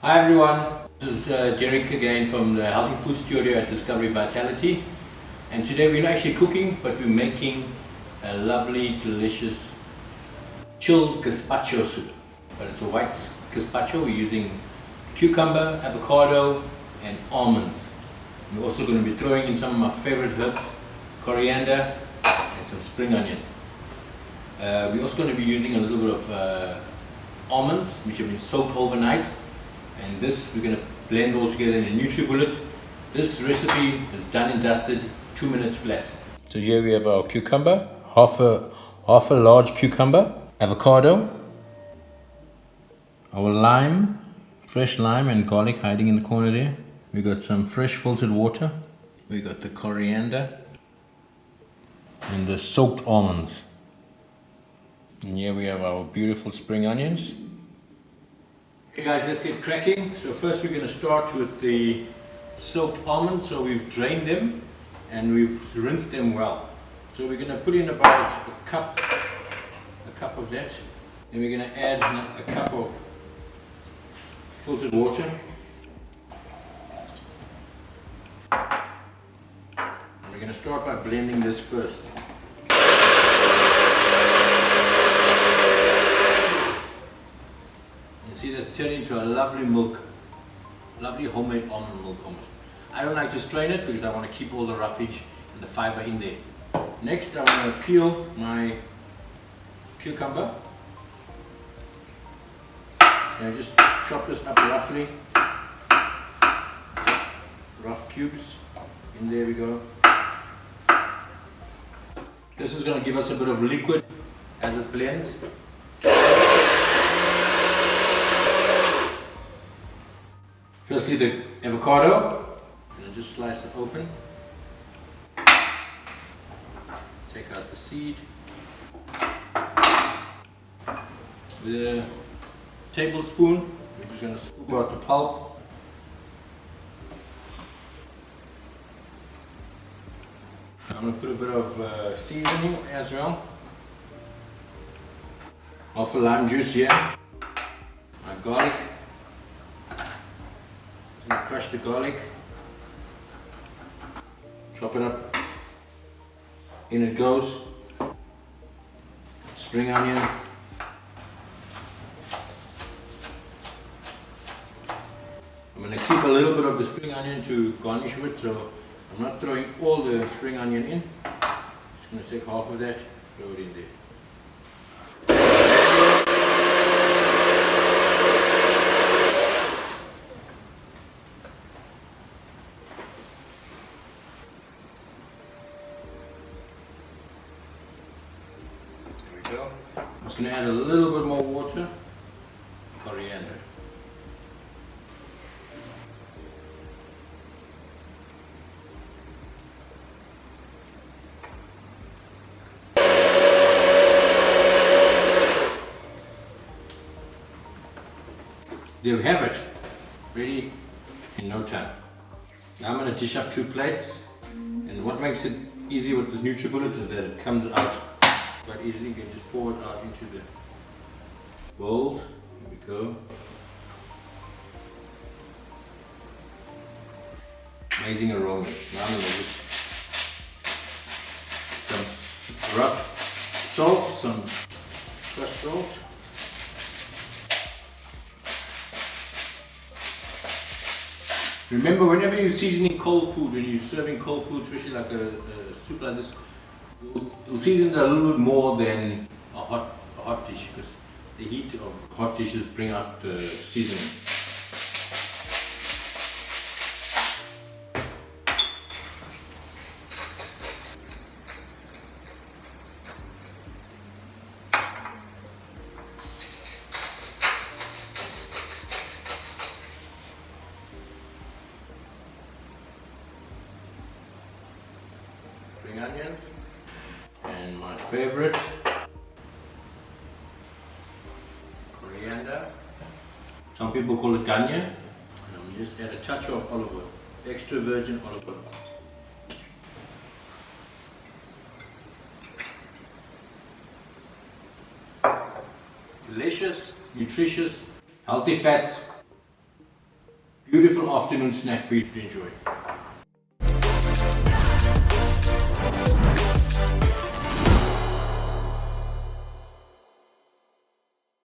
Hi everyone, this is Dereck again from the Healthy Food Studio at Discovery Vitality, and today we're not actually cooking but we're making a lovely delicious chilled gazpacho soup. But it's a white gazpacho. We're using cucumber, avocado and almonds. We're also going to be throwing in some of my favorite herbs, coriander and some spring onion. We're also going to be using a little bit of almonds which have been soaked overnight. And this we're going to blend all together in a NutriBullet. This recipe is done and dusted, 2 minutes flat. So here we have our cucumber, half a large cucumber, avocado, our lime, fresh lime and garlic hiding in the corner there. We got some fresh filtered water. We got the coriander and the soaked almonds. And here we have our beautiful spring onions. Okay guys, let's get cracking. So first we're going to start with the soaked almonds. So we've drained them and we've rinsed them well. So we're going to put in about a cup of that. Then we're going to add a cup of filtered water. And we're going to start by blending this first. See, that's turned into a lovely milk, lovely homemade almond milk almost. I don't like to strain it because I want to keep all the roughage and the fiber in there. Next, I want to peel my cucumber. And I just chop this up roughly, rough cubes. In there we go. This is going to give us a bit of liquid as it blends. Firstly, the avocado, and just slice it open. Take out the seed. With a tablespoon, we're just going to scoop out the pulp. I'm going to put a bit of seasoning as well. Half a lime juice here. My garlic. Crush the garlic, chop it up, in it goes, spring onion, I'm going to keep a little bit of the spring onion to garnish with, so I'm not throwing all the spring onion in, just going to take half of that, throw it in there. I'm just going to add a little bit more water, coriander. There we have it, ready in no time. Now I'm going to dish up 2 plates, and what makes it easy with this NutriBullet is that it comes out quite easily. You can just pour it out into the bowls. Here we go. Amazing aroma. Now I'm going to just some rough salt, some crushed salt. Remember, whenever you're seasoning cold food, when you're serving cold food, especially like a soup like this, you'll season it a little bit more than a hot dish, because the heat of hot dishes bring out the seasoning. Spring onions. And my favorite, coriander. Some people call it garnish. And I'm just add a touch of olive oil, extra virgin olive oil. Delicious, nutritious, healthy fats, Beautiful afternoon snack for you to enjoy.